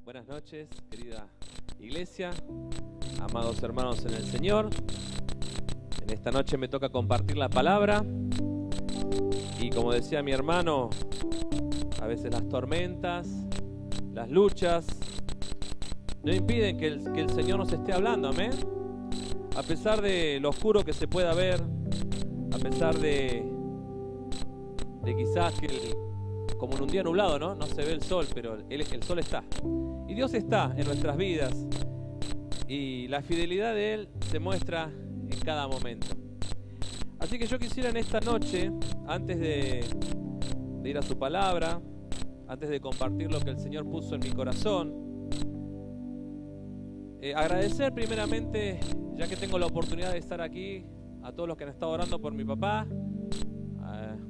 Buenas noches, querida iglesia, amados hermanos en el Señor. En esta noche me toca compartir la palabra y, como decía mi hermano, a veces las tormentas, las luchas no impiden que el Señor nos esté hablando, amén. A pesar de lo oscuro que se pueda ver, a pesar de quizás que como en un día nublado, ¿no? No se ve el sol, pero el sol está. Y Dios está en nuestras vidas y la fidelidad de Él se muestra en cada momento. Así que yo quisiera en esta noche, antes de ir a su palabra, antes de compartir lo que el Señor puso en mi corazón, agradecer primeramente, ya que tengo la oportunidad de estar aquí, a todos los que han estado orando por mi papá,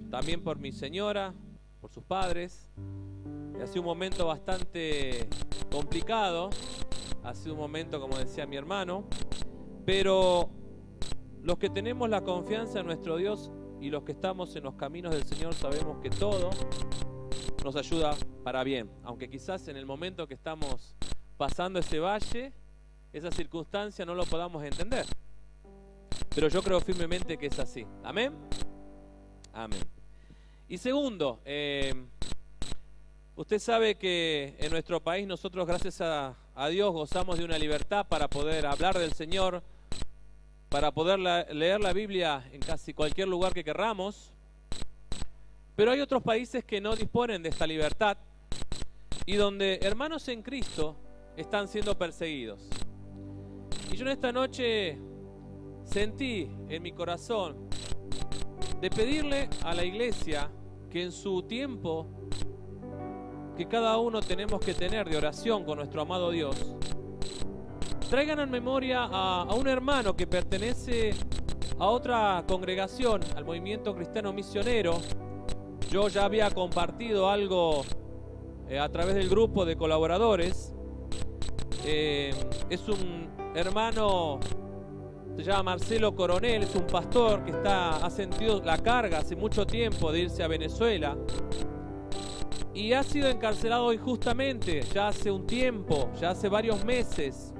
también por mi señora, por sus padres. Ha sido un momento bastante complicado, ha sido un momento, como decía mi hermano, pero los que tenemos la confianza en nuestro Dios y los que estamos en los caminos del Señor sabemos que todo nos ayuda para bien, aunque quizás en el momento que estamos pasando ese valle, esa circunstancia no lo podamos entender, pero yo creo firmemente que es así. Amén. Amén. Y segundo, usted sabe que en nuestro país nosotros, gracias a Dios, gozamos de una libertad para poder hablar del Señor, para poder leer la Biblia en casi cualquier lugar que querramos. Pero hay otros países que no disponen de esta libertad y donde hermanos en Cristo están siendo perseguidos. Y yo en esta noche sentí en mi corazón de pedirle a la iglesia que en su tiempo que cada uno tenemos que tener de oración con nuestro amado Dios, traigan en memoria a un hermano que pertenece a otra congregación, al movimiento cristiano misionero. Yo ya había compartido algo a través del grupo de colaboradores. Es un hermano, se llama Marcelo Coronel, es un pastor que ha sentido la carga hace mucho tiempo de irse a Venezuela y ha sido encarcelado injustamente ya hace un tiempo, ya hace varios meses,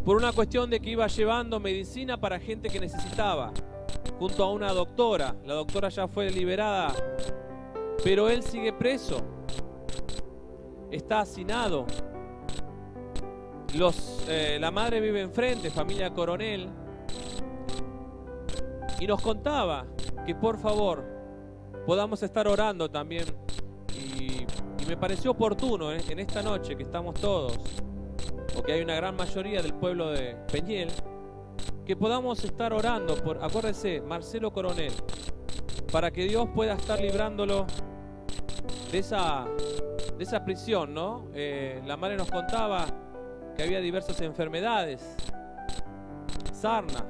por una cuestión de que iba llevando medicina para gente que necesitaba, junto a una doctora. La doctora ya fue liberada, pero él sigue preso, está hacinado. La madre vive enfrente, familia Coronel, y nos contaba que por favor podamos estar orando también, y me pareció oportuno en esta noche que estamos todos, o que hay una gran mayoría del pueblo de Peñiel, que podamos estar orando por, acuérdese, Marcelo Coronel, para que Dios pueda estar librándolo de esa prisión, ¿no? La madre nos contaba que había diversas enfermedades, sarna,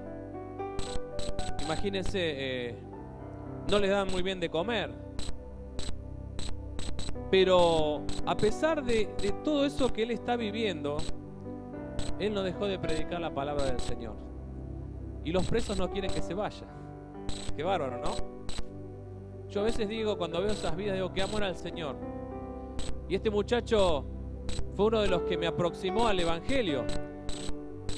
imagínense, no les dan muy bien de comer, pero a pesar de todo eso que él está viviendo, él no dejó de predicar la palabra del Señor, y los presos no quieren que se vaya. Qué bárbaro, ¿no? Yo a veces digo, cuando veo esas vidas, digo, qué amor al Señor. Y este muchacho fue uno de los que me aproximó al Evangelio.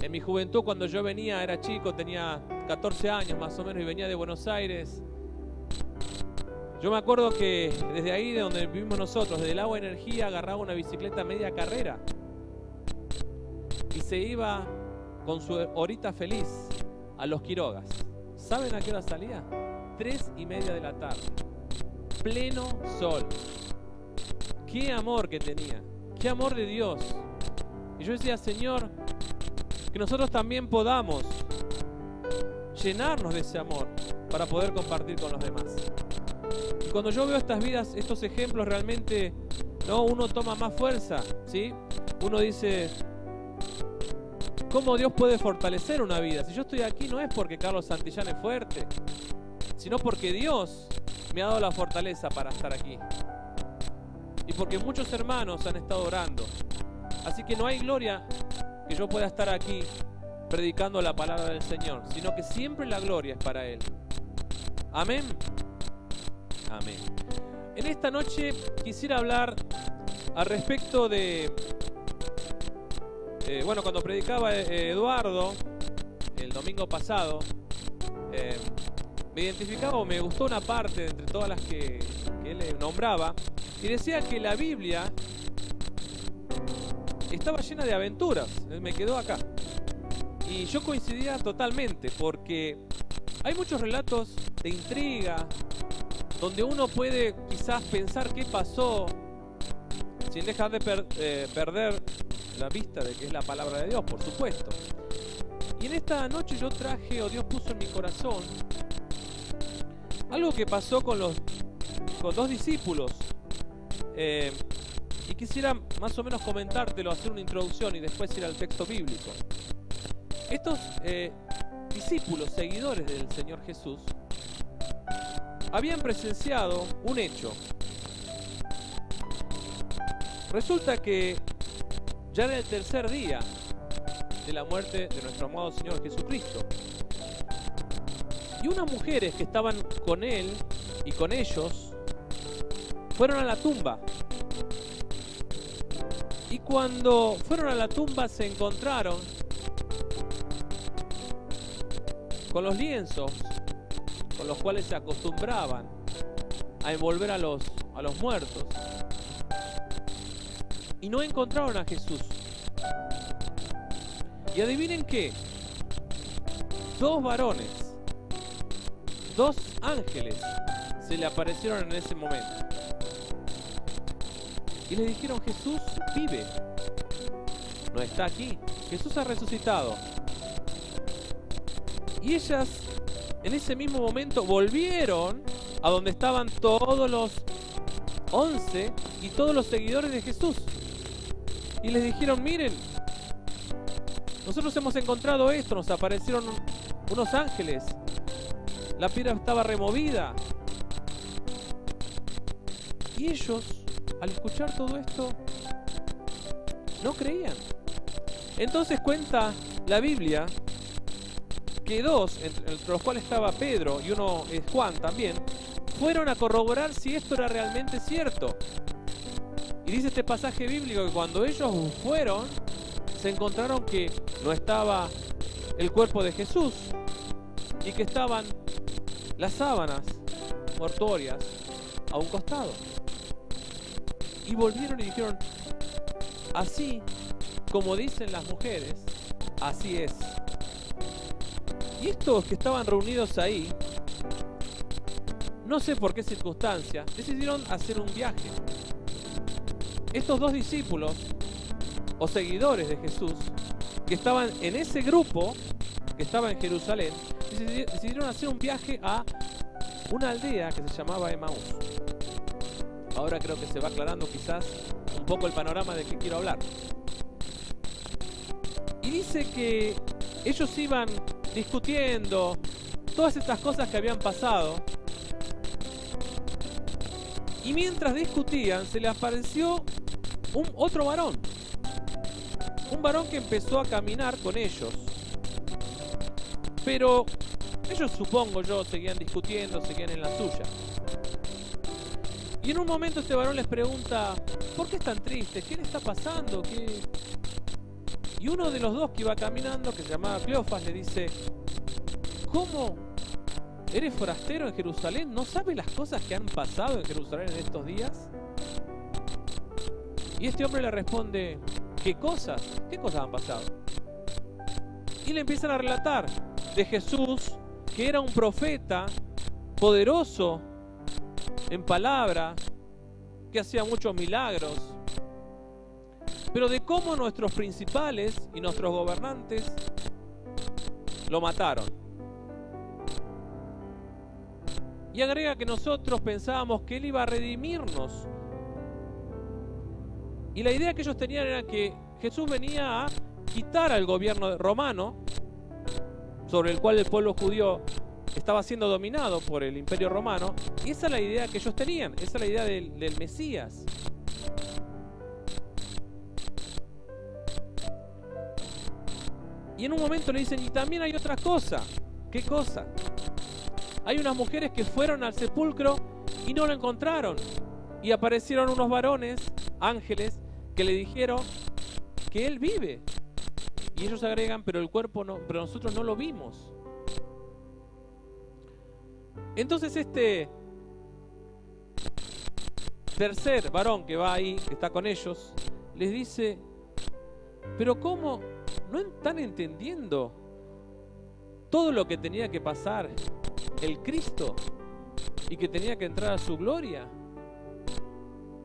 En mi juventud, cuando yo venía, era chico, tenía 14 años más o menos, y venía de Buenos Aires. Yo me acuerdo que desde ahí, de donde vivimos nosotros, desde el Agua Energía, agarraba una bicicleta media carrera y se iba con su horita feliz a Los Quirogas. ¿Saben a qué hora salía? 3:30 de la tarde. Pleno sol. ¡Qué amor que tenía! ¡Qué amor de Dios! Y yo decía, Señor, que nosotros también podamos llenarnos de ese amor para poder compartir con los demás. Y cuando yo veo estas vidas, estos ejemplos, realmente, no, uno toma más fuerza, ¿sí? Uno dice, ¿cómo Dios puede fortalecer una vida? Si yo estoy aquí no es porque Carlos Santillán es fuerte, sino porque Dios me ha dado la fortaleza para estar aquí. Y porque muchos hermanos han estado orando. Así que no hay gloria que yo pueda estar aquí predicando la palabra del Señor, sino que siempre la gloria es para Él. Amén. Amén. En esta noche quisiera hablar al respecto de, bueno, cuando predicaba Eduardo el domingo pasado, me identificaba o me gustó una parte entre todas las que él nombraba, y decía que la Biblia estaba llena de aventuras. Me quedó acá. Y yo coincidía totalmente, porque hay muchos relatos de intriga, donde uno puede quizás pensar qué pasó, sin dejar de perder la vista de que es la palabra de Dios, por supuesto. Y en esta noche yo traje, o Dios puso en mi corazón, algo que pasó con dos discípulos. Y quisiera más o menos comentártelo, hacer una introducción y después ir al texto bíblico. Estos discípulos, seguidores del Señor Jesús, habían presenciado un hecho. Resulta que ya era el tercer día de la muerte de nuestro amado Señor Jesucristo. Y unas mujeres que estaban con él y con ellos fueron a la tumba. Y cuando fueron a la tumba se encontraron con los lienzos con los cuales se acostumbraban a envolver a los muertos. Y no encontraron a Jesús. Y adivinen qué, dos varones, dos ángeles se le aparecieron en ese momento. Y le dijeron: Jesús vive, no está aquí, Jesús ha resucitado. Y ellas en ese mismo momento volvieron a donde estaban todos los 11 y todos los seguidores de Jesús. Y les dijeron: miren, nosotros hemos encontrado esto, nos aparecieron unos ángeles, la piedra estaba removida. Y ellos, al escuchar todo esto, no creían. Entonces cuenta la Biblia que dos, entre los cuales estaba Pedro y uno es Juan también, fueron a corroborar si esto era realmente cierto. Y dice este pasaje bíblico que cuando ellos fueron, se encontraron que no estaba el cuerpo de Jesús y que estaban las sábanas mortuorias a un costado. Y volvieron y dijeron: así como dicen las mujeres, así es. Y estos que estaban reunidos ahí, no sé por qué circunstancia, decidieron hacer un viaje. Estos dos discípulos o seguidores de Jesús que estaban en ese grupo que estaba en Jerusalén, decidieron hacer un viaje a una aldea que se llamaba Emaús. Ahora creo que se va aclarando quizás un poco el panorama de que quiero hablar. Y dice que ellos iban discutiendo todas estas cosas que habían pasado. Y mientras discutían, se les apareció otro varón. Un varón que empezó a caminar con ellos. Pero ellos, supongo yo, seguían discutiendo, seguían en la suya. Y en un momento este varón les pregunta: ¿por qué están tristes? ¿Qué les está pasando? ¿Qué? Y uno de los dos que iba caminando, que se llamaba Cleofas, le dice: ¿cómo? ¿Eres forastero en Jerusalén? ¿No sabes las cosas que han pasado en Jerusalén en estos días? Y este hombre le responde: ¿qué cosas? ¿Qué cosas han pasado? Y le empiezan a relatar de Jesús, que era un profeta poderoso en palabra, que hacía muchos milagros, pero de cómo nuestros principales y nuestros gobernantes lo mataron. Y agrega que nosotros pensábamos que él iba a redimirnos. Y la idea que ellos tenían era que Jesús venía a quitar al gobierno romano, sobre el cual el pueblo judío estaba siendo dominado por el imperio romano. Y esa es la idea que ellos tenían, esa es la idea del Mesías. Y en un momento le dicen: y también hay otra cosa. ¿Qué cosa? Hay unas mujeres que fueron al sepulcro y no lo encontraron. Y aparecieron unos varones, ángeles, que le dijeron que él vive. Y ellos agregan, pero el cuerpo no, pero nosotros no lo vimos. Entonces este tercer varón que va ahí, que está con ellos, les dice, pero ¿cómo? ¿No están entendiendo todo lo que tenía que pasar el Cristo y que tenía que entrar a su gloria?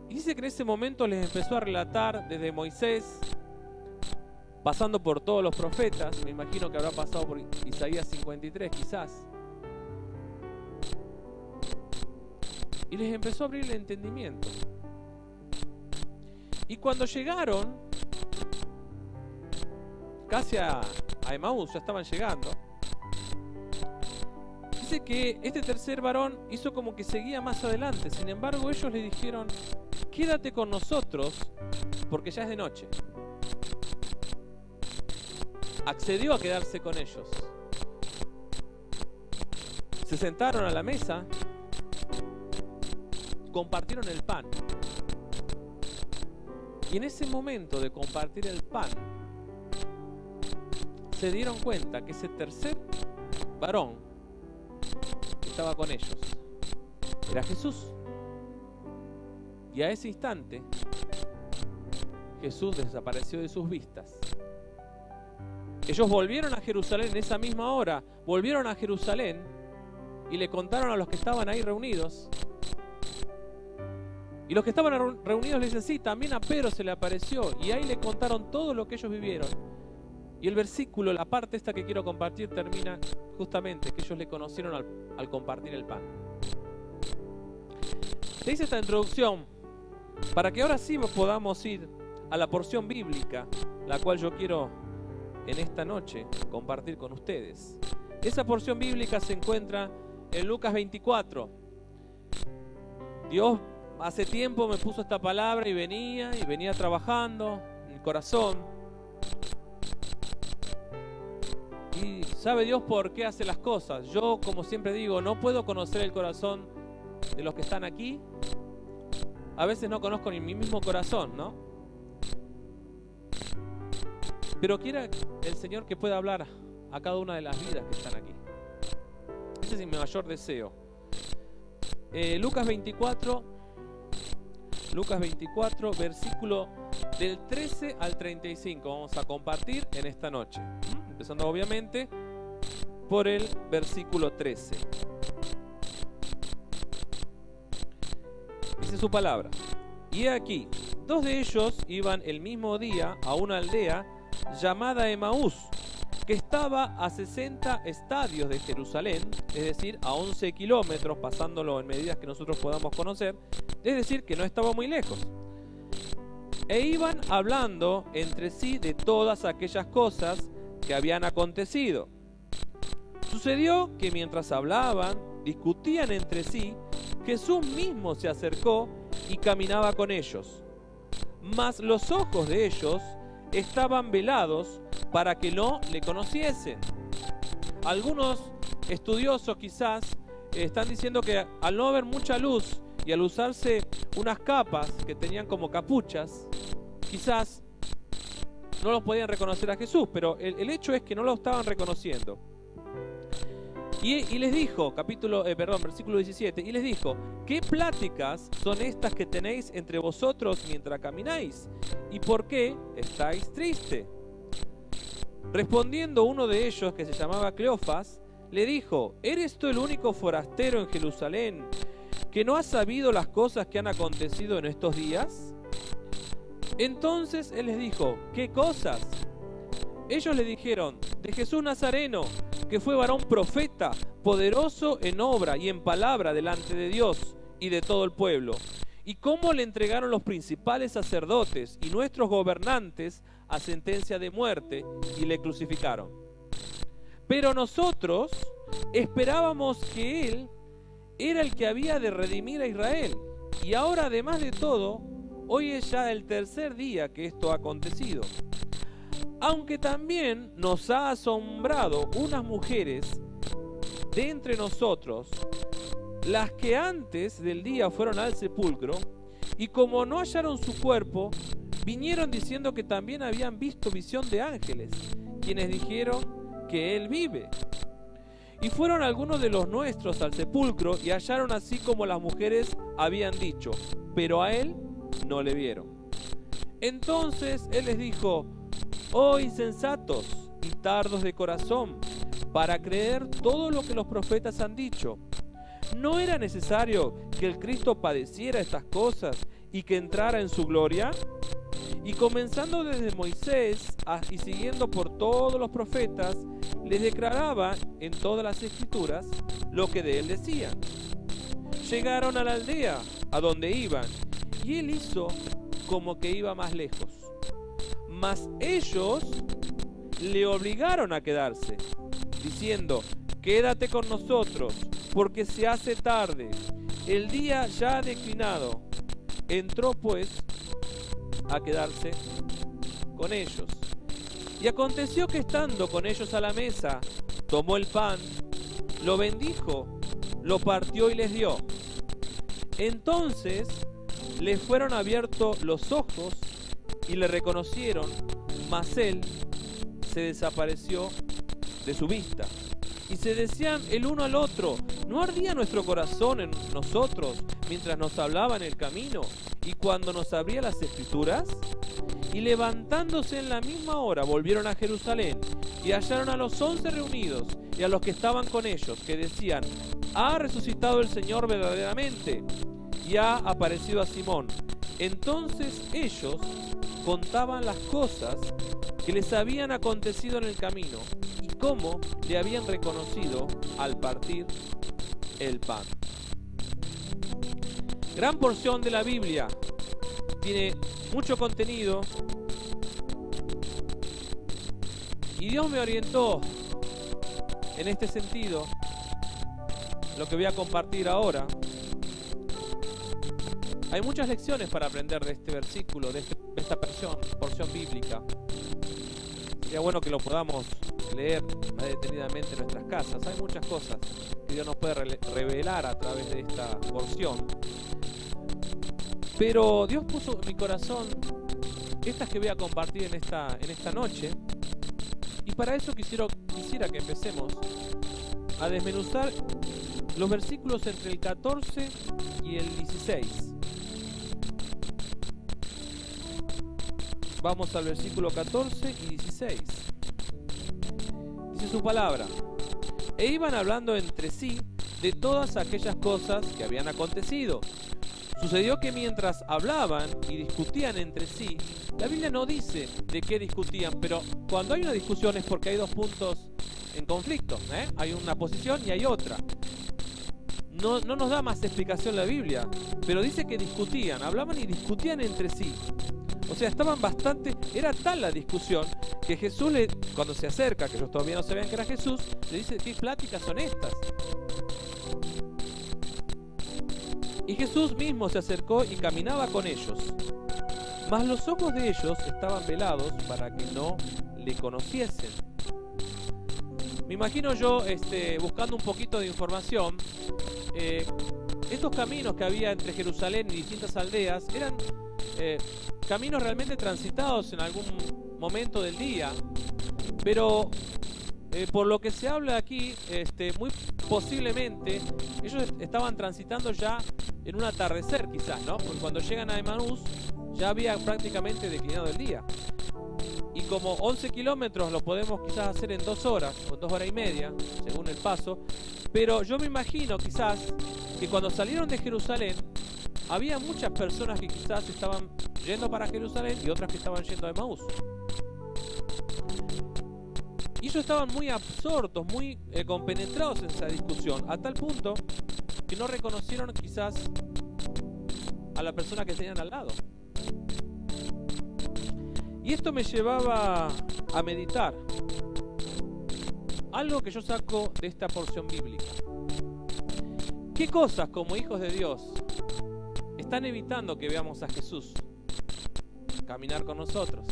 Y dice que en ese momento les empezó a relatar desde Moisés, pasando por todos los profetas, me imagino que habrá pasado por Isaías 53 quizás, y les empezó a abrir el entendimiento. Y cuando llegaron casi a Emaús, ya estaban llegando, dice que este tercer varón hizo como que seguía más adelante. Sin embargo, ellos le dijeron, quédate con nosotros porque ya es de noche. Accedió a quedarse con ellos. Se sentaron a la mesa, compartieron el pan. Y en ese momento de compartir el pan, se dieron cuenta que ese tercer varón que estaba con ellos era Jesús. Y a ese instante, Jesús desapareció de sus vistas. Ellos volvieron a Jerusalén en esa misma hora, volvieron a Jerusalén y le contaron a los que estaban ahí reunidos. Y los que estaban reunidos le dicen, sí, también a Pedro se le apareció. Y ahí le contaron todo lo que ellos vivieron. Y el versículo, la parte esta que quiero compartir, termina justamente que ellos le conocieron al compartir el pan. Te hice esta introducción para que ahora sí podamos ir a la porción bíblica, la cual yo quiero en esta noche compartir con ustedes. Esa porción bíblica se encuentra en Lucas 24. Dios hace tiempo me puso esta palabra y venía trabajando en mi corazón. Y sabe Dios por qué hace las cosas. Yo, como siempre digo, no puedo conocer el corazón de los que están aquí. A veces no conozco ni mi mismo corazón, ¿no? Pero quiera el Señor que pueda hablar a cada una de las vidas que están aquí. Ese es mi mayor deseo. Lucas 24, versículo del 13 al 35. Vamos a compartir en esta noche. Empezando obviamente por el versículo 13. Dice su palabra. Y he aquí, dos de ellos iban el mismo día a una aldea llamada Emaús, que estaba a 60 estadios de Jerusalén, es decir, a 11 kilómetros, pasándolo en medidas que nosotros podamos conocer, es decir, que no estaba muy lejos. E iban hablando entre sí de todas aquellas cosas que habían acontecido. Sucedió que mientras hablaban, discutían entre sí, Jesús mismo se acercó y caminaba con ellos. Mas los ojos de ellos estaban velados para que no le conociesen. Algunos estudiosos quizás están diciendo que al no haber mucha luz y al usarse unas capas que tenían como capuchas, quizás no los podían reconocer a Jesús, pero el hecho es que no lo estaban reconociendo. Y les dijo, versículo 17, y les dijo, ¿qué pláticas son estas que tenéis entre vosotros mientras camináis? ¿Y por qué estáis tristes? Respondiendo uno de ellos, que se llamaba Cleofas, le dijo, ¿eres tú el único forastero en Jerusalén que no has sabido las cosas que han acontecido en estos días? Entonces él les dijo, ¿qué cosas? Ellos le dijeron, de Jesús Nazareno, que fue varón profeta, poderoso en obra y en palabra delante de Dios y de todo el pueblo, y cómo le entregaron los principales sacerdotes y nuestros gobernantes a sentencia de muerte y le crucificaron. Pero nosotros esperábamos que Él era el que había de redimir a Israel, y ahora además de todo, hoy es ya el tercer día que esto ha acontecido. Aunque también nos ha asombrado unas mujeres de entre nosotros, las que antes del día fueron al sepulcro, Y como no hallaron su cuerpo, vinieron diciendo que también habían visto visión de ángeles, quienes dijeron que él vive. Y fueron algunos de los nuestros al sepulcro y hallaron así como las mujeres habían dicho, pero a él no le vieron. Entonces él les dijo: oh insensatos y tardos de corazón, para creer todo lo que los profetas han dicho. ¿No era necesario que el Cristo padeciera estas cosas y que entrara en su gloria? Y comenzando desde Moisés y siguiendo por todos los profetas, les declaraba en todas las escrituras lo que de él decían. Llegaron a la aldea a donde iban, y él hizo como que iba más lejos. Mas ellos le obligaron a quedarse, diciendo: quédate con nosotros, porque se hace tarde, el día ya ha declinado. Entró pues a quedarse con ellos. Y aconteció que estando con ellos a la mesa, tomó el pan, lo bendijo, lo partió y les dio. Entonces les fueron abiertos los ojos y le reconocieron, mas él se desapareció de su vista. Y se decían el uno al otro: ¿no ardía nuestro corazón en nosotros mientras nos hablaba en el camino y cuando nos abría las escrituras? Y levantándose en la misma hora volvieron a Jerusalén y hallaron a los 11 reunidos y a los que estaban con ellos, que decían: ha resucitado el Señor verdaderamente y ha aparecido a Simón. Entonces ellos contaban las cosas que les habían acontecido en el camino y cómo le habían reconocido al partir el pan. Gran porción de la Biblia, tiene mucho contenido, y Dios me orientó en este sentido, lo que voy a compartir ahora. Hay muchas lecciones para aprender de este versículo, de esta porción bíblica. Sería bueno que lo podamos leer más detenidamente en nuestras casas. Hay muchas cosas que Dios nos puede revelar a través de esta porción. Pero Dios puso en mi corazón estas que voy a compartir en esta noche. Y para eso quisiera que empecemos a desmenuzar los versículos entre el 14 y el 16. Vamos al versículo 14 y 16. Dice su palabra: e iban hablando entre sí de todas aquellas cosas que habían acontecido. Sucedió que mientras hablaban y discutían entre sí, la Biblia no dice de qué discutían, pero cuando hay una discusión es porque hay dos puntos en conflicto, ¿eh? Hay una posición y hay otra. No nos da más explicación la Biblia, pero dice que discutían, hablaban y discutían entre sí. O sea, estaban bastante... Era tal la discusión que Jesús, cuando se acerca, que ellos todavía no sabían que era Jesús, le dice: ¿qué pláticas son estas? Y Jesús mismo se acercó y caminaba con ellos. Mas los ojos de ellos estaban velados para que no le conociesen. Me imagino yo, buscando un poquito de información, estos caminos que había entre Jerusalén y distintas aldeas eran caminos realmente transitados en algún momento del día, pero por lo que se habla aquí, muy posiblemente ellos estaban transitando ya en un atardecer quizás, ¿no? Porque cuando llegan a Emaús ya había prácticamente declinado el día. Y como 11 kilómetros lo podemos quizás hacer en 2 horas o 2 horas y media, según el paso. Pero yo me imagino quizás que cuando salieron de Jerusalén había muchas personas que quizás estaban yendo para Jerusalén y otras que estaban yendo a Emaús. Y ellos estaban muy absortos, muy compenetrados en esa discusión, a tal punto que no reconocieron quizás a la persona que tenían al lado. Y esto me llevaba a meditar algo que yo saco de esta porción bíblica. ¿Qué cosas como hijos de Dios están evitando que veamos a Jesús caminar con nosotros?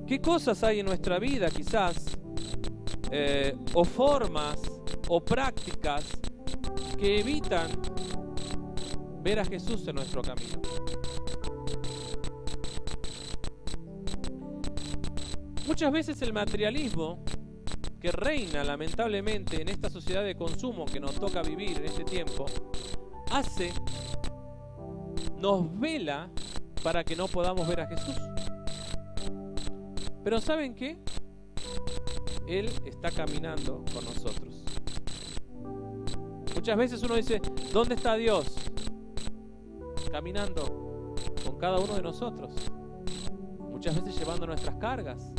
¿Qué cosas hay en nuestra vida quizás, o formas o prácticas que evitan ver a Jesús en nuestro camino. Muchas veces el materialismo que reina lamentablemente en esta sociedad de consumo que nos toca vivir en este tiempo, nos vela para que no podamos ver a Jesús. Pero ¿saben qué? Él está caminando con nosotros. Muchas veces uno dice, ¿dónde está Dios? Caminando con cada uno de nosotros. Muchas veces llevando nuestras cargas.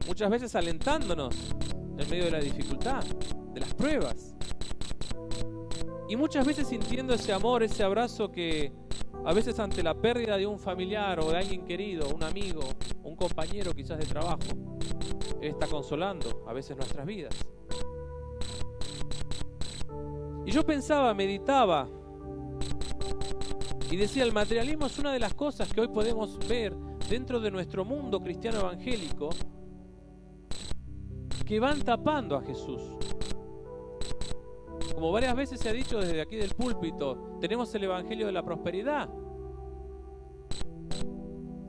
Muchas veces alentándonos en medio de la dificultad, de las pruebas. Y muchas veces sintiendo ese amor, ese abrazo que a veces ante la pérdida de un familiar o de alguien querido, un amigo, un compañero quizás de trabajo, Él está consolando a veces nuestras vidas. Y yo pensaba, meditaba y decía, el materialismo es una de las cosas que hoy podemos ver dentro de nuestro mundo cristiano evangélico que van tapando a Jesús. Como varias veces se ha dicho desde aquí del púlpito, tenemos el evangelio de la prosperidad.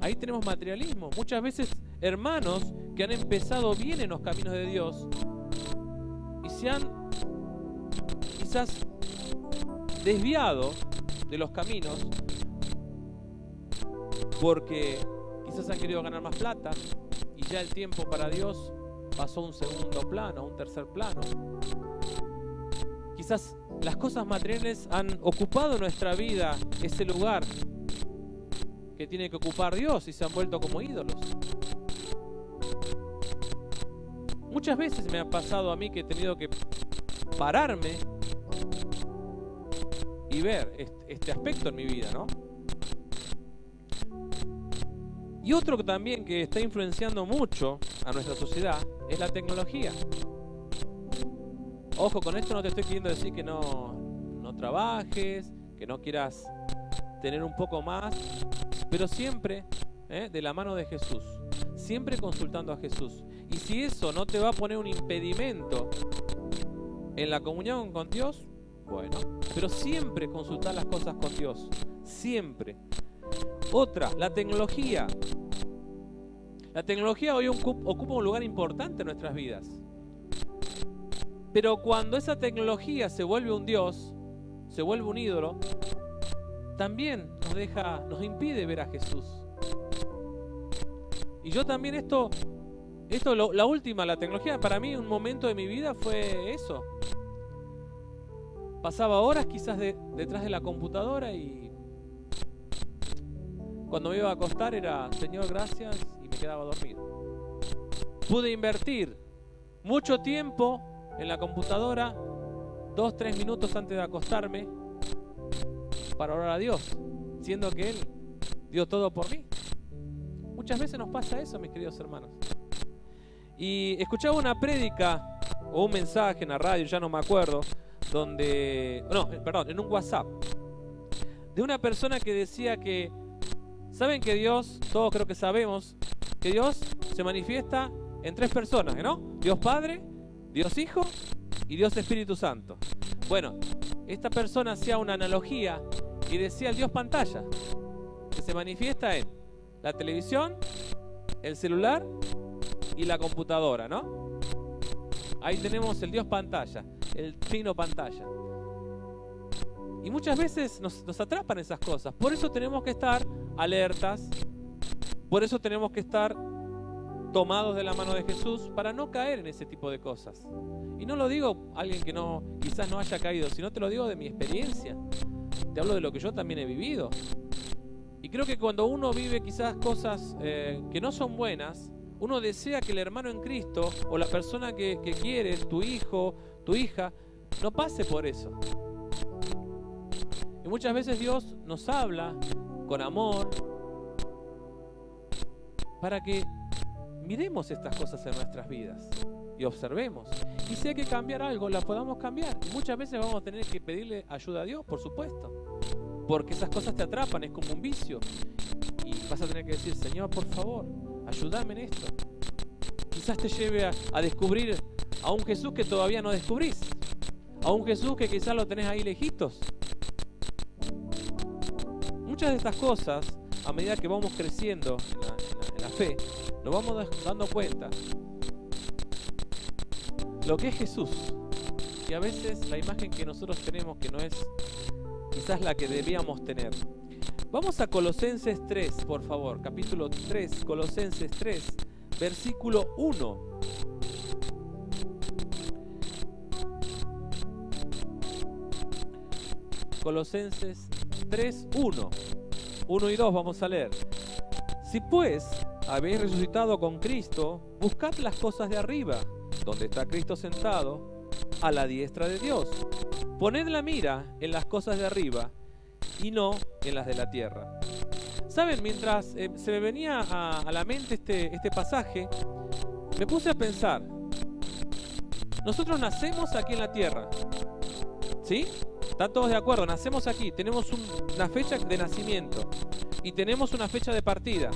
Ahí tenemos materialismo. Muchas veces hermanos que han empezado bien en los caminos de Dios y se han quizás desviado de los caminos porque quizás han querido ganar más plata y ya el tiempo para Dios pasó a un segundo plano, a un tercer plano. Quizás las cosas materiales han ocupado en nuestra vida ese lugar que tiene que ocupar Dios y se han vuelto como ídolos. Muchas veces me ha pasado a mí que he tenido que pararme y ver este aspecto en mi vida, ¿no? Y otro que también que está influenciando mucho a nuestra sociedad es la tecnología. Ojo, con esto no te estoy queriendo decir que no trabajes, que no quieras tener un poco más, pero siempre de la mano de Jesús, siempre consultando a Jesús. Y si eso no te va a poner un impedimento en la comunión con Dios, bueno, pero siempre consultar las cosas con Dios, siempre. Otra, la tecnología. La tecnología hoy ocupa un lugar importante en nuestras vidas. Pero cuando esa tecnología se vuelve un Dios, se vuelve un ídolo, también nos impide ver a Jesús. Y yo también la tecnología para mí un momento de mi vida fue eso. Pasaba horas quizás detrás de la computadora y cuando me iba a acostar era, Señor, gracias, y me quedaba dormido. Pude invertir mucho tiempo en la computadora, 2-3 minutos antes de acostarme, para orar a Dios, siendo que Él dio todo por mí. Muchas veces nos pasa eso, mis queridos hermanos. Y escuchaba una prédica o un mensaje en la radio, ya no me acuerdo, en un WhatsApp, de una persona que decía que, ¿saben que Dios, todos creo que sabemos, que Dios se manifiesta en 3 personas, ¿no? Dios Padre, Dios Hijo y Dios Espíritu Santo. Bueno, esta persona hacía una analogía y decía el Dios pantalla, que se manifiesta en la televisión, el celular y la computadora, ¿no? Ahí tenemos el Dios pantalla, el trino pantalla. Y muchas veces nos atrapan esas cosas. Por eso tenemos que estar alertas, por eso tenemos que estar tomados de la mano de Jesús para no caer en ese tipo de cosas. Y no lo digo a alguien que quizás no haya caído, sino te lo digo de mi experiencia. Te hablo de lo que yo también he vivido. Y creo que cuando uno vive quizás cosas que no son buenas, uno desea que el hermano en Cristo o la persona que quieres, tu hijo, tu hija, no pase por eso. Y muchas veces Dios nos habla con amor para que miremos estas cosas en nuestras vidas y observemos. Y si hay que cambiar algo, la podamos cambiar. Y muchas veces vamos a tener que pedirle ayuda a Dios, por supuesto. Porque esas cosas te atrapan, es como un vicio. Y vas a tener que decir, Señor, por favor, ayúdame en esto. Quizás te lleve a descubrir a un Jesús que todavía no descubrís. A un Jesús que quizás lo tenés ahí lejitos. muchas de estas cosas, a medida que vamos creciendo en la fe, nos vamos dando cuenta lo que es Jesús. Y a veces la imagen que nosotros tenemos que no es quizás la que debíamos tener. Vamos a Colosenses 3, por favor, capítulo 3, Colosenses 3, versículo 1. Colosenses 3, 1. 1 y 2 vamos a leer. Si pues habéis resucitado con Cristo, buscad las cosas de arriba, donde está Cristo sentado a la diestra de Dios. Poned la mira en las cosas de arriba y no en las de la tierra. Saben, mientras se me venía a la mente este pasaje, me puse a pensar, nosotros nacemos aquí en la tierra, ¿sí? ¿Están todos de acuerdo? Nacemos aquí, tenemos una fecha de nacimiento y tenemos una fecha de partida,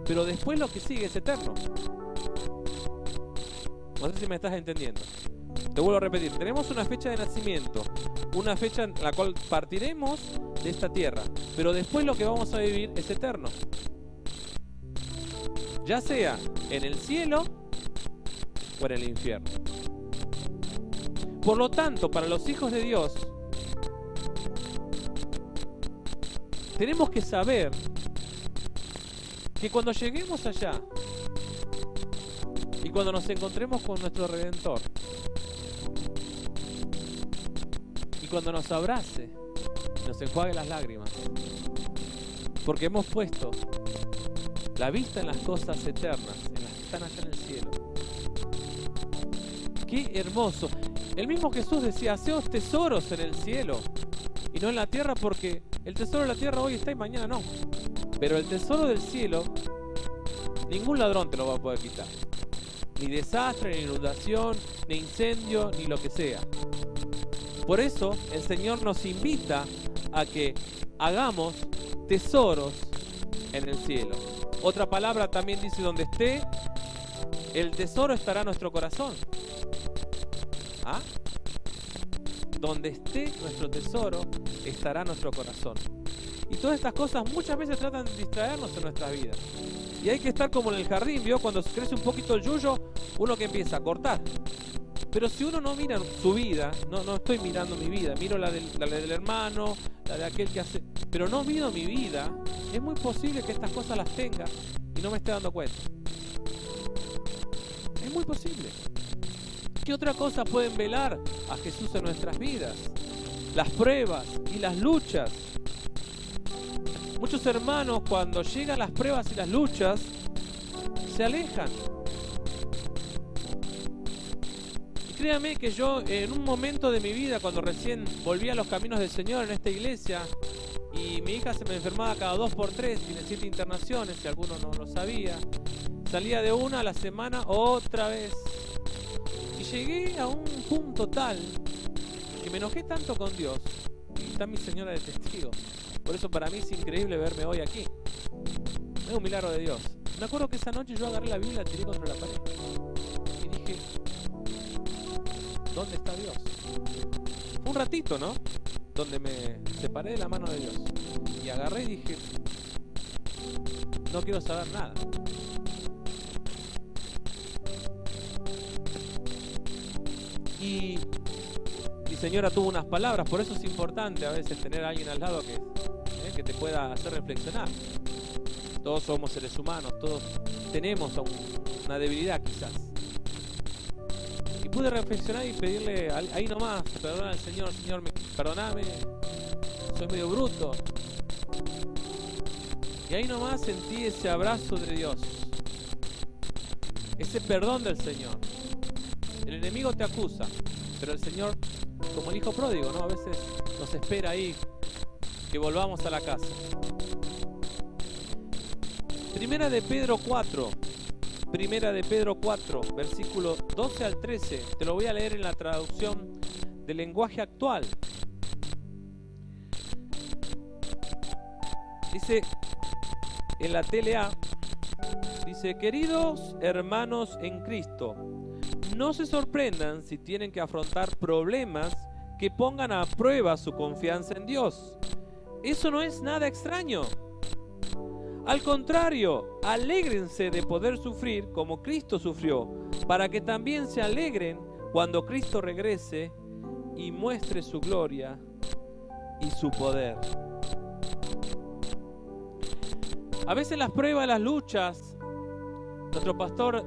pero después lo que sigue es eterno. No sé si me estás entendiendo. Te vuelvo a repetir, tenemos una fecha de nacimiento, una fecha en la cual partiremos de esta tierra, pero después lo que vamos a vivir es eterno. Ya sea en el cielo o en el infierno. Por lo tanto, para los hijos de Dios, tenemos que saber que cuando lleguemos allá y cuando nos encontremos con nuestro Redentor y cuando nos abrace, nos enjuague las lágrimas, porque hemos puesto la vista en las cosas eternas, en las que están allá en el cielo. ¡Qué hermoso! El mismo Jesús decía, haceos tesoros en el cielo y no en la tierra, porque el tesoro de la tierra hoy está y mañana no. Pero el tesoro del cielo, ningún ladrón te lo va a poder quitar. Ni desastre, ni inundación, ni incendio, ni lo que sea. Por eso el Señor nos invita a que hagamos tesoros en el cielo. Otra palabra también dice, donde esté el tesoro estará nuestro corazón. ¿Ah? Donde esté nuestro tesoro estará nuestro corazón. Y todas estas cosas muchas veces tratan de distraernos en nuestra vida. Y hay que estar como en el jardín, ¿vio? Cuando crece un poquito el yuyo, uno que empieza a cortar. Pero si uno no mira su vida, no estoy mirando mi vida, miro la del hermano, la de aquel que hace, pero no miro mi vida, es muy posible que estas cosas las tenga y no me esté dando cuenta. Es muy posible. ¿Qué otra cosa pueden velar a Jesús en nuestras vidas? Las pruebas y las luchas. Muchos hermanos, cuando llegan las pruebas y las luchas, se alejan. Y créame que yo, en un momento de mi vida, cuando recién volví a los caminos del Señor en esta iglesia, y mi hija se me enfermaba cada 2 por 3, tiene 7 internaciones, si alguno no lo sabía, salía de una a la semana otra vez. Y llegué a un punto tal que me enojé tanto con Dios, y está mi señora de testigo. Por eso para mí es increíble verme hoy aquí. Es un milagro de Dios. Me acuerdo que esa noche yo agarré la Biblia y la tiré contra la pared. Y dije, ¿dónde está Dios? Fue un ratito, ¿no? Donde me separé de la mano de Dios. Y agarré y dije, no quiero saber nada. Y mi señora tuvo unas palabras, por eso es importante a veces tener a alguien al lado que te pueda hacer reflexionar. Todos somos seres humanos, todos tenemos una debilidad quizás. Y pude reflexionar y pedirle ahí nomás, perdona al Señor, Señor, perdóname, soy medio bruto. Y ahí nomás sentí ese abrazo de Dios, ese perdón del Señor. El enemigo te acusa, pero el Señor, como el hijo pródigo, ¿no? A veces nos espera ahí que volvamos a la casa. Primera de Pedro 4, versículo 12 al 13. Te lo voy a leer en la traducción del lenguaje actual. Dice en la TLA, dice: queridos hermanos en Cristo, no se sorprendan si tienen que afrontar problemas que pongan a prueba su confianza en Dios. eso no es nada extraño. Al contrario, alégrense de poder sufrir como Cristo sufrió, para que también se alegren cuando Cristo regrese y muestre su gloria y su poder. A veces las pruebas, las luchas, nuestro pastor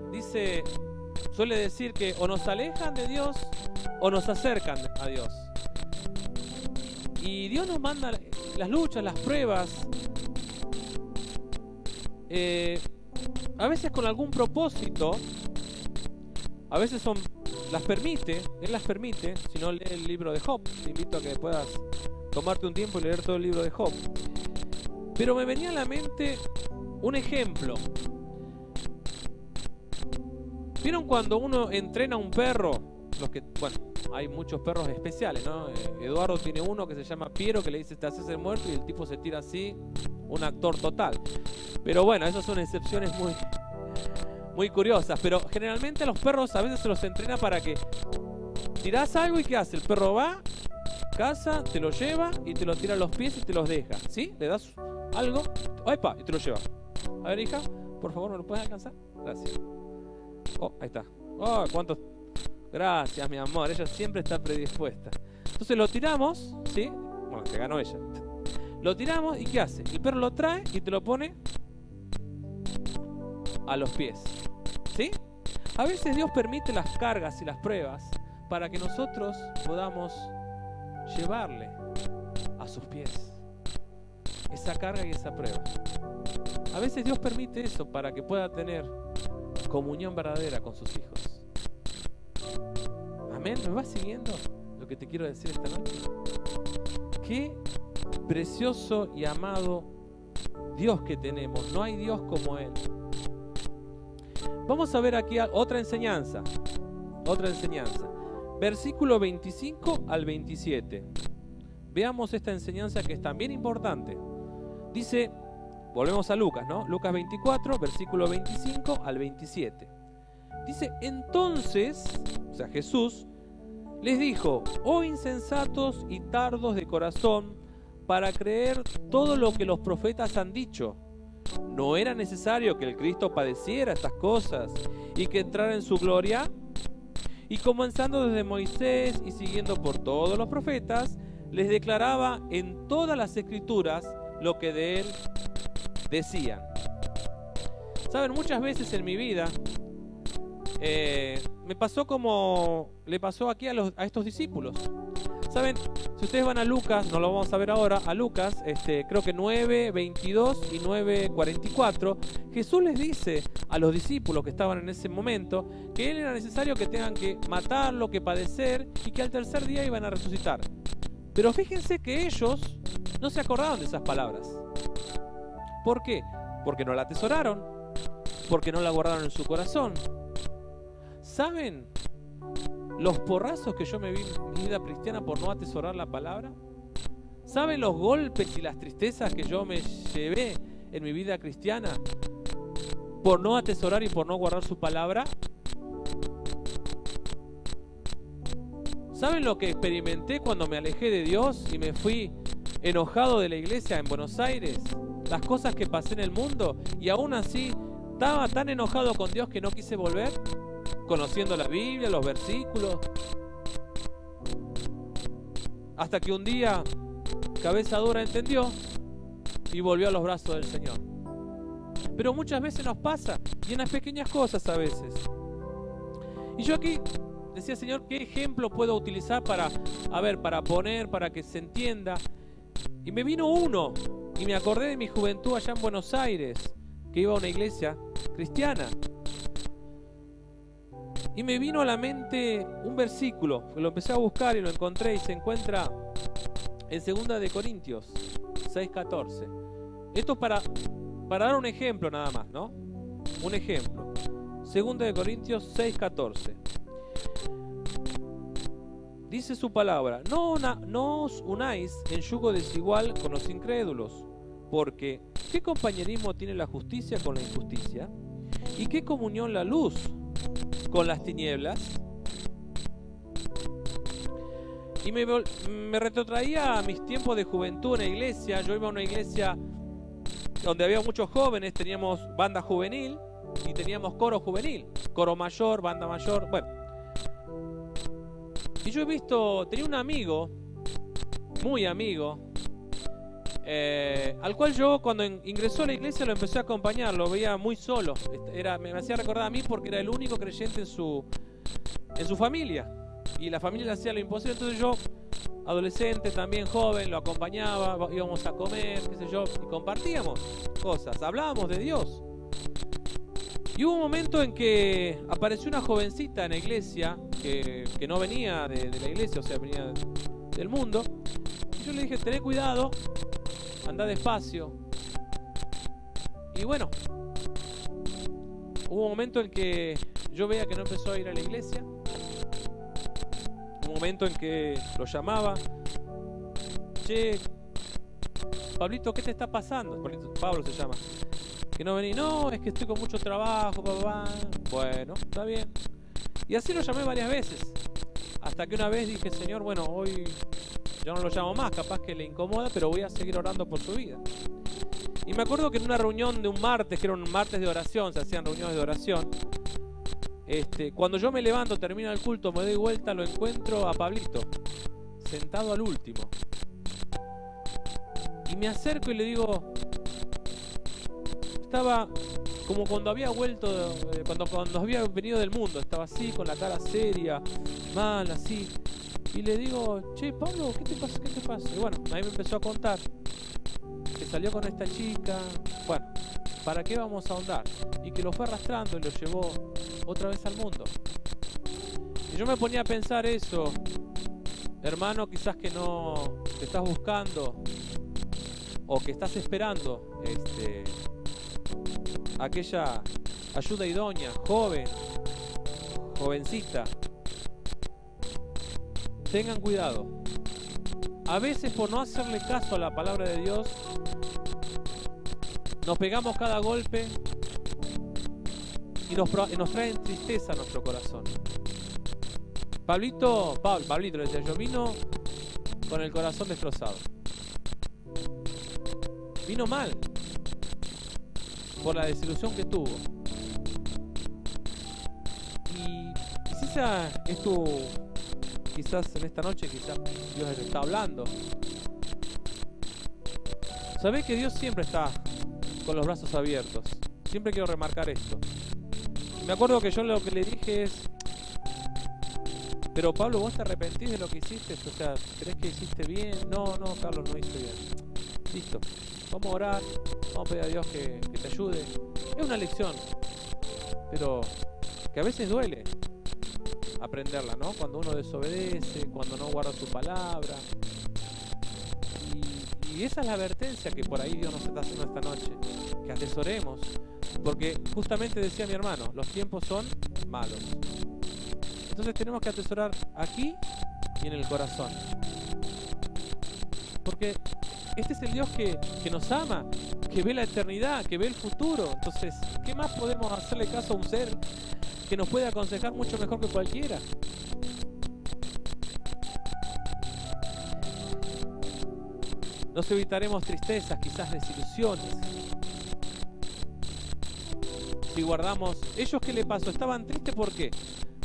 suele decir que o nos alejan de Dios o nos acercan a Dios. Y Dios nos manda las luchas, las pruebas, a veces con algún propósito, a veces las permite, Él las permite. Si no, lee el libro de Job. Te invito a que puedas tomarte un tiempo y leer todo el libro de Job. Pero me venía a la mente un ejemplo. ¿Vieron cuando uno entrena a un perro? Hay muchos perros especiales, ¿no? Eduardo tiene uno que se llama Piero, que le dice te haces el muerto y el tipo se tira así, un actor total. Pero bueno, esas son excepciones muy curiosas. Pero generalmente a los perros a veces se los entrena para que tirás algo y ¿qué hace? El perro va, caza, te lo lleva y te lo tira a los pies y te los deja, ¿sí? Le das algo, ¡epa! Y te lo lleva. A ver, hija, por favor, ¿me lo puedes alcanzar? Gracias. Oh, ahí está. Oh, ¿cuántos? Gracias, mi amor. Ella siempre está predispuesta. Entonces lo tiramos, ¿sí? Bueno, que ganó ella. Lo tiramos y ¿qué hace? El perro lo trae y te lo pone a los pies, ¿sí? A veces Dios permite las cargas y las pruebas para que nosotros podamos llevarle a sus pies esa carga y esa prueba. A veces Dios permite eso para que pueda tener comunión verdadera con sus hijos. Amén. ¿Me vas siguiendo lo que te quiero decir esta noche? Qué precioso y amado Dios que tenemos. No hay Dios como Él. Vamos a ver aquí otra enseñanza. Versículo 25 al 27. Veamos esta enseñanza que es también importante. Dice, volvemos a Lucas, ¿no? Lucas 24, versículo 25 al 27. Dice, entonces, o sea, Jesús les dijo, oh insensatos y tardos de corazón, para creer todo lo que los profetas han dicho. ¿No era necesario que el Cristo padeciera estas cosas y que entrara en su gloria? Y comenzando desde Moisés y siguiendo por todos los profetas, les declaraba en todas las escrituras lo que de él decían. Saben, muchas veces en mi vida me pasó como le pasó aquí a estos discípulos. Saben, si ustedes van a Lucas, no lo vamos a ver ahora, a Lucas, creo que 9:22 y 9:44, Jesús les dice a los discípulos que estaban en ese momento que él era necesario que tengan que matarlo, que padecer y que al tercer día iban a resucitar. Pero fíjense que ellos no se acordaron de esas palabras. ¿Por qué? Porque no la atesoraron, porque no la guardaron en su corazón. ¿Saben los porrazos que yo me vi en mi vida cristiana por no atesorar la palabra? ¿Saben los golpes y las tristezas que yo me llevé en mi vida cristiana por no atesorar y por no guardar su palabra? ¿Saben lo que experimenté cuando me alejé de Dios y me fui enojado de la iglesia en Buenos Aires? Las cosas que pasé en el mundo, y aún así estaba tan enojado con Dios que no quise volver, conociendo la Biblia, los versículos, hasta que un día cabeza dura entendió y volvió a los brazos del Señor. Pero muchas veces nos pasa, y en las pequeñas cosas a veces. Y yo aquí decía, Señor, ¿qué ejemplo puedo utilizar para poner, para que se entienda? Y me vino uno, y me acordé de mi juventud allá en Buenos Aires, que iba a una iglesia cristiana. Y me vino a la mente un versículo, que lo empecé a buscar y lo encontré, y se encuentra en 2 de Corintios 6:14. Esto es para dar un ejemplo nada más, ¿no? Un ejemplo. 2 de Corintios 6:14. Dice su palabra, no os unáis en yugo desigual con los incrédulos, porque ¿qué compañerismo tiene la justicia con la injusticia? ¿Y qué comunión la luz con las tinieblas? Y me retrotraía a mis tiempos de juventud en la iglesia. Yo iba a una iglesia donde había muchos jóvenes, teníamos banda juvenil y teníamos coro juvenil, coro mayor, banda mayor, bueno. Y yo tenía un amigo, muy amigo, al cual yo cuando ingresó a la iglesia lo empecé a acompañar, lo veía muy solo, me hacía recordar a mí porque era el único creyente en su familia, y la familia le hacía lo imposible. Entonces yo, adolescente, también joven, lo acompañaba, íbamos a comer, qué sé yo, y compartíamos cosas, hablábamos de Dios. Y hubo un momento en que apareció una jovencita en la iglesia que no venía de la iglesia, o sea, venía del mundo. Y yo le dije, tené cuidado, andá despacio. Y bueno, hubo un momento en que yo veía que no empezó a ir a la iglesia. Un momento en que lo llamaba. Che, Pablito, ¿qué te está pasando? Pablo se llama. Que no vení. No, es que estoy con mucho trabajo, papá. Bueno, está bien. Y así lo llamé varias veces. Hasta que una vez dije, Señor, bueno, hoy yo no lo llamo más, capaz que le incomoda, pero voy a seguir orando por su vida. Y me acuerdo que en una reunión de un martes, que era un martes de oración, se hacían reuniones de oración. Cuando yo me levanto, termina el culto, me doy vuelta, lo encuentro a Pablito, sentado al último. Y me acerco y le digo, estaba como cuando había vuelto, cuando había venido del mundo, estaba así, con la cara seria, mal, así. Y le digo, che, Pablo, ¿qué te pasa? ¿Qué te pasa? Y bueno, ahí me empezó a contar que salió con esta chica, bueno, ¿para qué vamos a ahondar? Y que lo fue arrastrando y lo llevó otra vez al mundo. Y yo me ponía a pensar eso, hermano, quizás que no te estás buscando o que estás esperando aquella ayuda idónea, jovencita. Tengan cuidado. A veces por no hacerle caso a la palabra de Dios, nos pegamos cada golpe y nos traen tristeza a nuestro corazón. Pablito le decía yo, vino con el corazón destrozado. Vino mal por la desilusión que tuvo. Y si esa es quizás en esta noche, quizás Dios le está hablando. Sabés que Dios siempre está con los brazos abiertos. Siempre quiero remarcar esto. Me acuerdo que yo lo que le dije es, pero Pablo, ¿vos te arrepentís de lo que hiciste? O sea, ¿crees que hiciste bien? No, Carlos, no hice bien. Listo. Vamos a orar, vamos a pedir a Dios que te ayude. Es una lección, pero que a veces duele aprenderla, ¿no? Cuando uno desobedece, cuando no guarda su palabra. Y esa es la advertencia que por ahí Dios nos está haciendo esta noche. Que atesoremos, porque justamente decía mi hermano, los tiempos son malos. Entonces tenemos que atesorar aquí y en el corazón. Porque este es el Dios que nos ama, que ve la eternidad, que ve el futuro. Entonces, ¿qué más podemos hacerle caso a un ser que nos puede aconsejar mucho mejor que cualquiera? Nos evitaremos tristezas, quizás desilusiones. Si guardamos... ¿Ellos qué le pasó? ¿Estaban tristes por qué?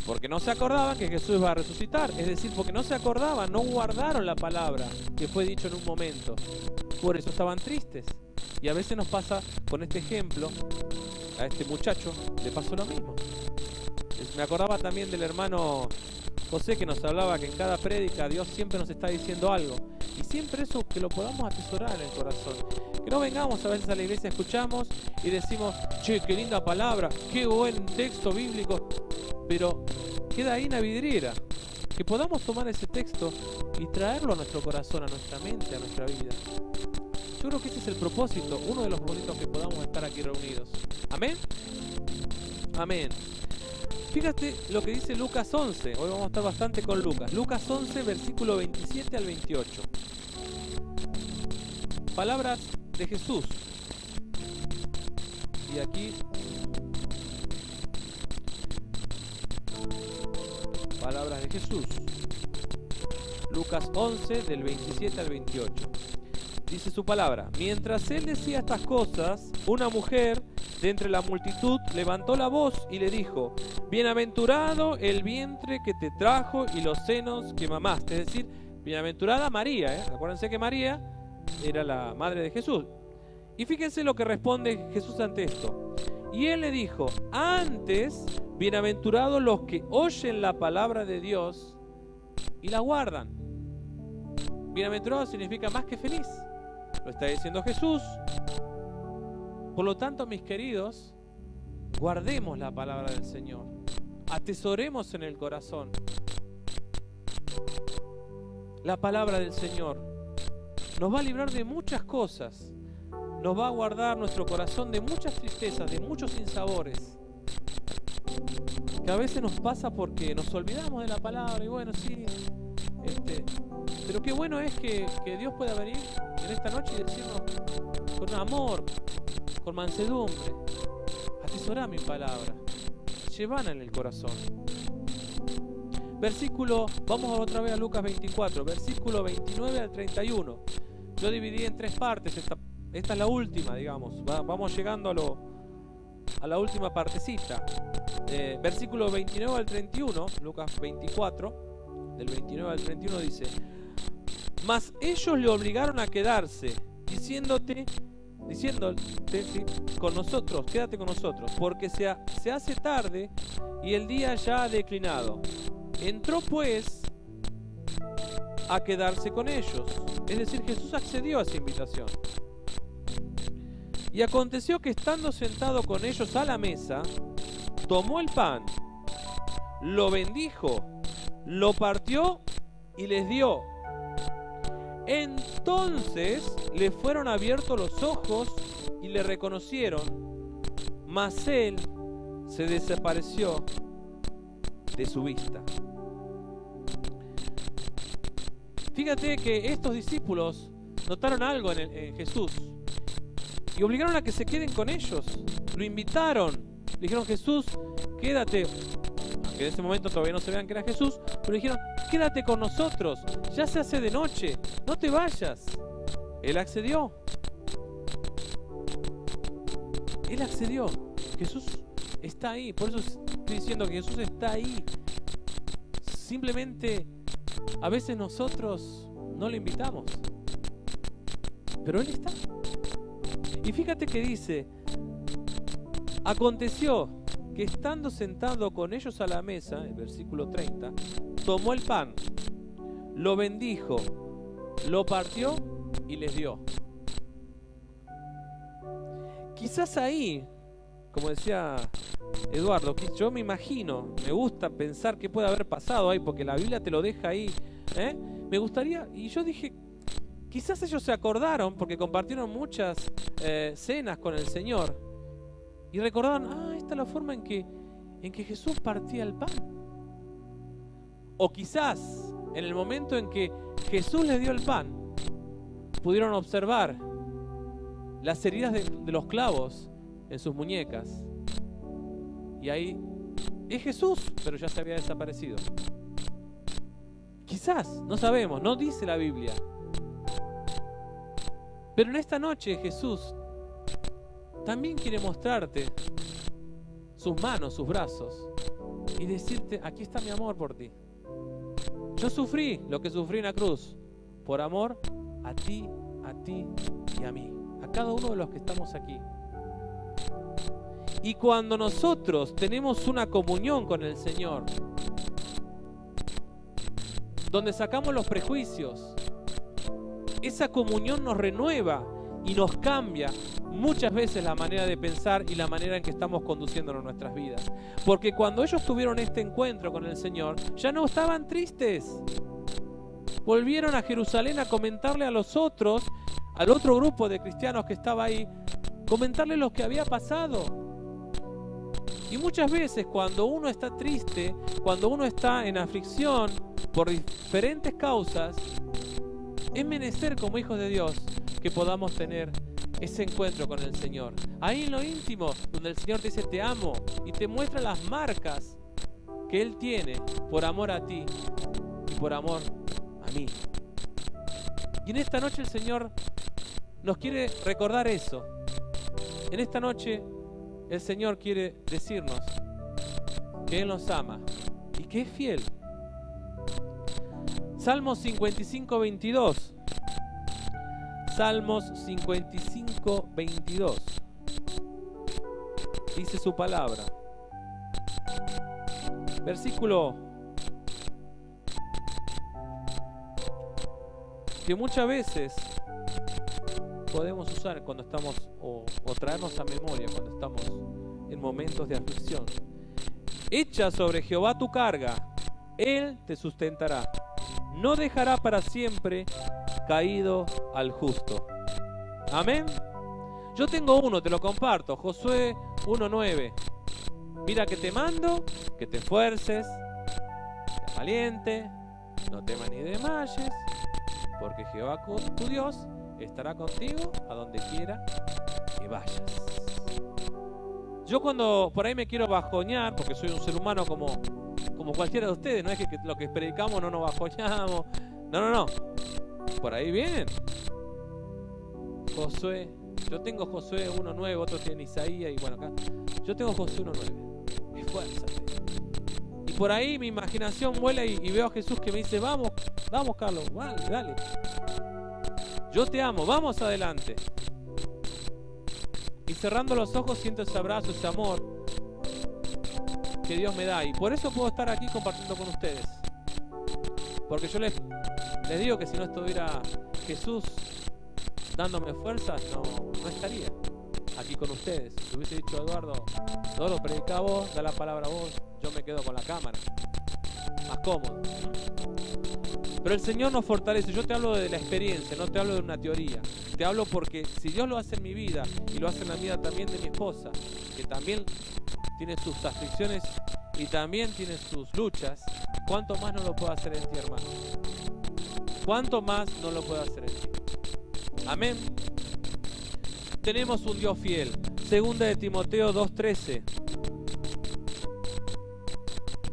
Porque no se acordaban que Jesús iba a resucitar. Es decir, porque no se acordaban, no guardaron la palabra que fue dicho en un momento. Por eso estaban tristes. Y a veces nos pasa con este ejemplo, a este muchacho le pasó lo mismo. Me acordaba también del hermano José, que nos hablaba que en cada prédica Dios siempre nos está diciendo algo. Y siempre eso que lo podamos atesorar en el corazón. Que no vengamos a veces a la iglesia, escuchamos y decimos, che, qué linda palabra, qué buen texto bíblico. Pero queda ahí en la vidriera. Que podamos tomar ese texto y traerlo a nuestro corazón, a nuestra mente, a nuestra vida. Yo creo que ese es el propósito, uno de los propósitos que podamos estar aquí reunidos. ¿Amén? Amén. Fíjate lo que dice Lucas 11. Hoy vamos a estar bastante con Lucas. Lucas 11, versículo 27 al 28. Palabras de Jesús. Y aquí... palabras de Jesús. Lucas 11, del 27 al 28. Dice su palabra: mientras él decía estas cosas, una mujer de entre la multitud levantó la voz y le dijo: bienaventurado el vientre que te trajo y los senos que mamaste. Es decir, bienaventurada María, Acuérdense que María era la madre de Jesús. Y fíjense lo que responde Jesús ante esto. Y él le dijo: antes, bienaventurados los que oyen la palabra de Dios y la guardan. Bienaventurado significa más que feliz. Lo está diciendo Jesús. Por lo tanto, mis queridos, guardemos la palabra del Señor. Atesoremos en el corazón la palabra del Señor. Nos va a librar de muchas cosas. Nos va a guardar nuestro corazón de muchas tristezas, de muchos sinsabores. Que a veces nos pasa porque nos olvidamos de la palabra. Y bueno, sí, pero qué bueno es que Dios pueda venir en esta noche y decirnos con amor, con mansedumbre: atesorá mi palabra, llévala en el corazón. Vamos otra vez a Lucas 24, versículo 29 al 31. Yo dividí en tres partes, esta es la última, digamos. Vamos llegando a la última partecita. Versículo 29 al 31, Lucas 24, del 29 al 31 dice: mas ellos le obligaron a quedarse, diciéndote ¿sí? con nosotros, quédate con nosotros, porque se hace tarde y el día ya ha declinado. Entró pues a quedarse con ellos. Es decir, Jesús accedió a esa invitación. Y aconteció que estando sentado con ellos a la mesa, tomó el pan, lo bendijo, lo partió y les dio. Entonces le fueron abiertos los ojos y le reconocieron, mas él se desapareció de su vista. Fíjate que estos discípulos notaron algo en Jesús y obligaron a que se queden con ellos. Lo invitaron, le dijeron: Jesús, quédate. Aunque en ese momento todavía no se vean que era Jesús, pero dijeron: quédate con nosotros, ya se hace de noche, no te vayas. Él accedió. Él accedió. Jesús está ahí. Por eso estoy diciendo que Jesús está ahí. Simplemente a veces nosotros no le invitamos, pero Él está. Y fíjate que dice: aconteció que estando sentado con ellos a la mesa, el versículo 30, tomó el pan, lo bendijo, lo partió y les dio. Quizás ahí, como decía Eduardo, yo me imagino, me gusta pensar qué puede haber pasado ahí, porque la Biblia te lo deja ahí. Me gustaría, y yo dije, quizás ellos se acordaron, porque compartieron muchas cenas con el Señor, y recordaron: esta es la forma en que Jesús partía el pan. O quizás en el momento en que Jesús les dio el pan, pudieron observar las heridas de los clavos en sus muñecas. Y ahí es Jesús, pero ya se había desaparecido. Quizás, no sabemos, no dice la Biblia. Pero en esta noche Jesús también quiere mostrarte sus manos, sus brazos, y decirte: aquí está mi amor por ti. Yo sufrí lo que sufrí en la cruz por amor a ti y a mí, a cada uno de los que estamos aquí. Y cuando nosotros tenemos una comunión con el Señor, donde sacamos los prejuicios, esa comunión nos renueva y nos cambia muchas veces la manera de pensar y la manera en que estamos conduciéndonos nuestras vidas. Porque cuando ellos tuvieron este encuentro con el Señor, ya no estaban tristes. Volvieron a Jerusalén a comentarle a los otros, al otro grupo de cristianos que estaba ahí, comentarle lo que había pasado. Y muchas veces cuando uno está triste, cuando uno está en aflicción por diferentes causas, es menester como hijos de Dios que podamos tener ese encuentro con el Señor. Ahí en lo íntimo, donde el Señor te dice: te amo, y te muestra las marcas que Él tiene por amor a ti y por amor a mí. Y en esta noche el Señor nos quiere recordar eso. En esta noche el Señor quiere decirnos que Él nos ama y que es fiel. Salmos 55, 22. Salmos 55, 22. Dice su palabra. Versículo que muchas veces podemos usar cuando estamos, o traernos a memoria cuando estamos en momentos de aflicción. Echa sobre Jehová tu carga, Él te sustentará. No dejará para siempre caído al justo. Amén. Yo tengo uno, te lo comparto. Josué 1:9. Mira que te mando, que te esfuerces, seas valiente, no temas ni desmayes, porque Jehová tu Dios estará contigo a donde quiera que vayas. Yo cuando por ahí me quiero bajoñar, porque soy un ser humano como cualquiera de ustedes, no es que lo que predicamos no nos bajoñamos, no. Por ahí vienen. Josué, yo tengo Josué 1:9, otros tienen Isaías, y bueno, acá yo tengo Josué 1:9. Esfuérzate. Y por ahí mi imaginación vuela y veo a Jesús que me dice, vamos Carlos, vale, dale. Yo te amo, vamos adelante. Y cerrando los ojos siento ese abrazo, ese amor que Dios me da. Y por eso puedo estar aquí compartiendo con ustedes. Porque yo les digo que si no estuviera Jesús dándome fuerzas, no estaría aquí con ustedes. Si hubiese dicho Eduardo, predica vos, da la palabra a vos, yo me quedo con la cámara. Más cómodo. Pero el Señor nos fortalece. Yo te hablo de la experiencia, no te hablo de una teoría. Te hablo porque si Dios lo hace en mi vida y lo hace en la vida también de mi esposa, que también tiene sus aflicciones y también tiene sus luchas, ¿cuánto más no lo puede hacer en ti, hermano? ¿Cuánto más no lo puede hacer en ti? Amén. Tenemos un Dios fiel. Segunda de Timoteo 2:13.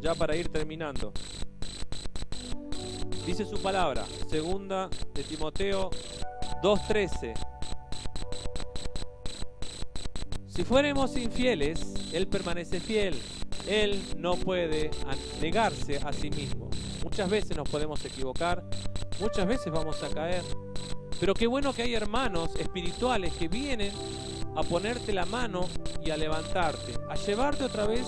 Ya para ir terminando. Dice su palabra, segunda de Timoteo 2:13. Si fuéramos infieles, Él permanece fiel. Él no puede negarse a sí mismo. Muchas veces nos podemos equivocar, muchas veces vamos a caer. Pero qué bueno que hay hermanos espirituales que vienen a ponerte la mano y a levantarte, a llevarte otra vez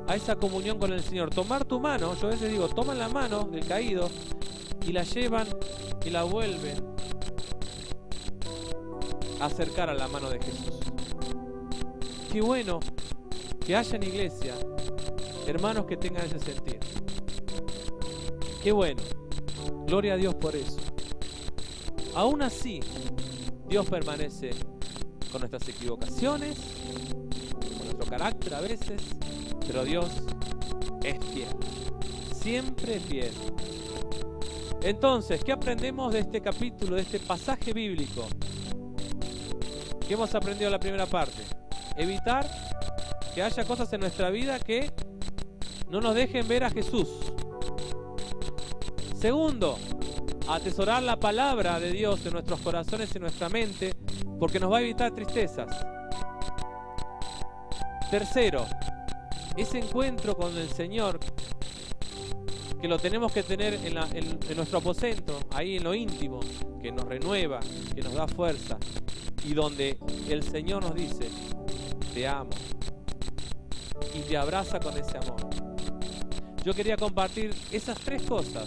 a esa comunión con el Señor. Tomar tu mano, yo a veces digo, toman la mano del caído y la llevan y la vuelven a acercar a la mano de Jesús. Qué bueno que haya en iglesia hermanos que tengan ese sentir. Qué bueno. Gloria a Dios por eso. Aún así, Dios permanece con nuestras equivocaciones, con nuestro carácter a veces, pero Dios es fiel. Siempre fiel. Entonces, ¿qué aprendemos de este capítulo, de este pasaje bíblico? ¿Qué hemos aprendido en la primera parte? Evitar que haya cosas en nuestra vida que no nos dejen ver a Jesús. Segundo, atesorar la palabra de Dios en nuestros corazones y en nuestra mente, porque nos va a evitar tristezas. Tercero, ese encuentro con el Señor que lo tenemos que tener en nuestro aposento, ahí en lo íntimo, que nos renueva, que nos da fuerza, y donde el Señor nos dice, te amo, y te abraza con ese amor. Yo quería compartir esas tres cosas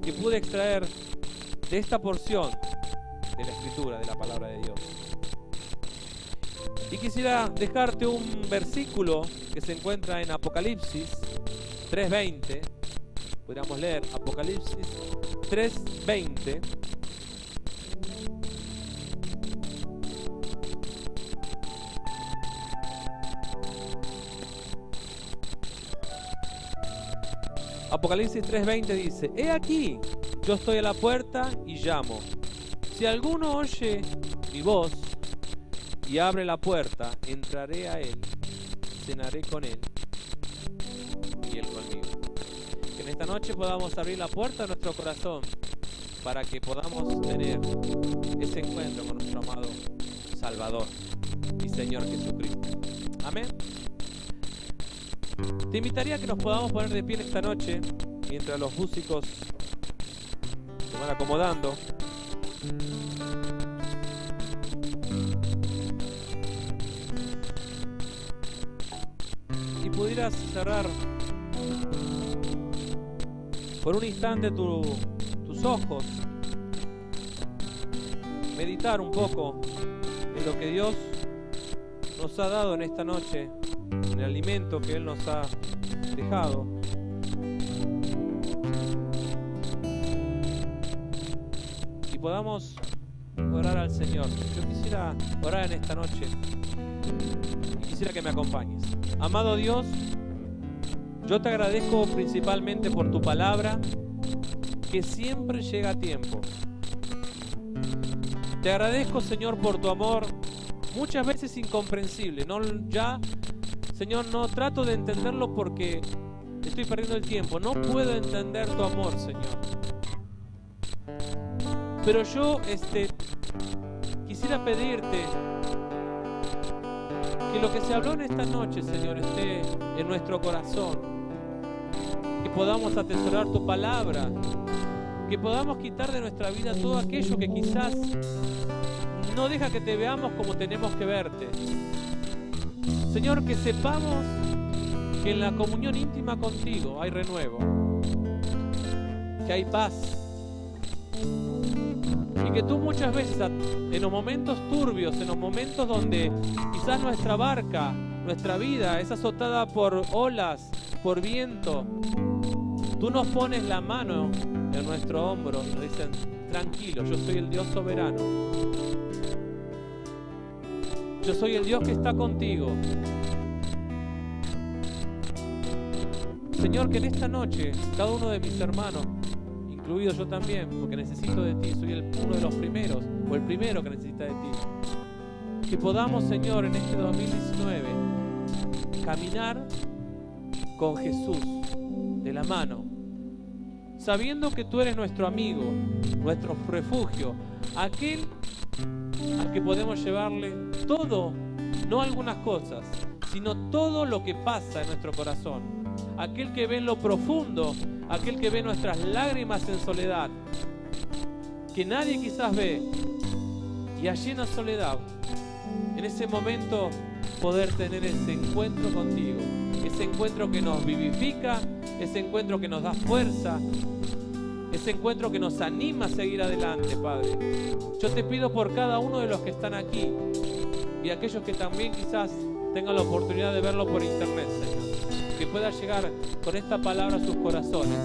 que pude extraer de esta porción de la Escritura, de la palabra de Dios. Y quisiera dejarte un versículo que se encuentra en Apocalipsis 3:20. Podríamos leer Apocalipsis 3:20. Apocalipsis 3:20 dice, he aquí, yo estoy a la puerta y llamo. Si alguno oye mi voz y abre la puerta, entraré a él, cenaré con él y él conmigo. Que en esta noche podamos abrir la puerta de nuestro corazón para que podamos tener ese encuentro con nuestro amado Salvador y Señor Jesucristo. Amén. Te invitaría a que nos podamos poner de pie en esta noche, mientras los músicos se van acomodando. Y pudieras cerrar por un instante tus ojos, meditar un poco en lo que Dios nos ha dado en esta noche, en el alimento que Él nos ha dejado. Y podamos orar al Señor. Yo quisiera orar en esta noche y quisiera que me acompañes. Amado Dios, yo te agradezco principalmente por tu palabra, que siempre llega a tiempo. Te agradezco, Señor, por tu amor, muchas veces incomprensible. Señor, no trato de entenderlo porque estoy perdiendo el tiempo. No puedo entender tu amor, Señor. Pero yo quisiera pedirte que lo que se habló en esta noche, Señor, esté en nuestro corazón. Que podamos atesorar tu palabra. Que podamos quitar de nuestra vida todo aquello que quizás no deja que te veamos como tenemos que verte. Señor, que sepamos que en la comunión íntima contigo hay renuevo, que hay paz, y que tú muchas veces en los momentos turbios, en los momentos donde quizás nuestra barca, nuestra vida es azotada por olas, por viento, tú nos pones la mano en nuestro hombro y nos dicen: tranquilo, yo soy el Dios soberano. Yo soy el Dios que está contigo. Señor, que en esta noche cada uno de mis hermanos, incluido yo también, porque necesito de ti, soy uno de los primeros, o el primero que necesita de ti, que podamos, Señor, en este 2019 caminar con Jesús de la mano, sabiendo que tú eres nuestro amigo, nuestro refugio, aquel al que podemos llevarle todo, no algunas cosas, sino todo lo que pasa en nuestro corazón, aquel que ve en lo profundo, aquel que ve nuestras lágrimas en soledad, que nadie quizás ve, y allí en la soledad, en ese momento, poder tener ese encuentro contigo, ese encuentro que nos vivifica, ese encuentro que nos da fuerza, ese encuentro que nos anima a seguir adelante, Padre. Yo te pido por cada uno de los que están aquí y aquellos que también quizás tengan la oportunidad de verlo por internet, Señor, que pueda llegar con esta palabra a sus corazones.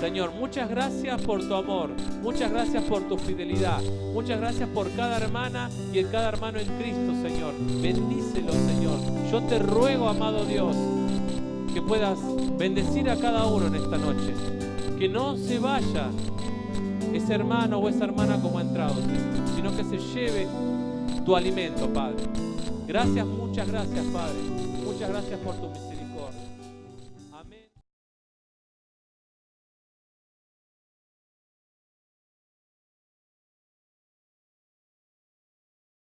Señor, muchas gracias por tu amor, muchas gracias por tu fidelidad, muchas gracias por cada hermana y el cada hermano en Cristo, Señor. Bendícelo, Señor. Yo te ruego, amado Dios, que puedas bendecir a cada uno en esta noche. Que no se vaya ese hermano o esa hermana como ha entrado, sino que se lleve tu alimento, Padre. Gracias, muchas gracias, Padre. Muchas gracias por tu misericordia.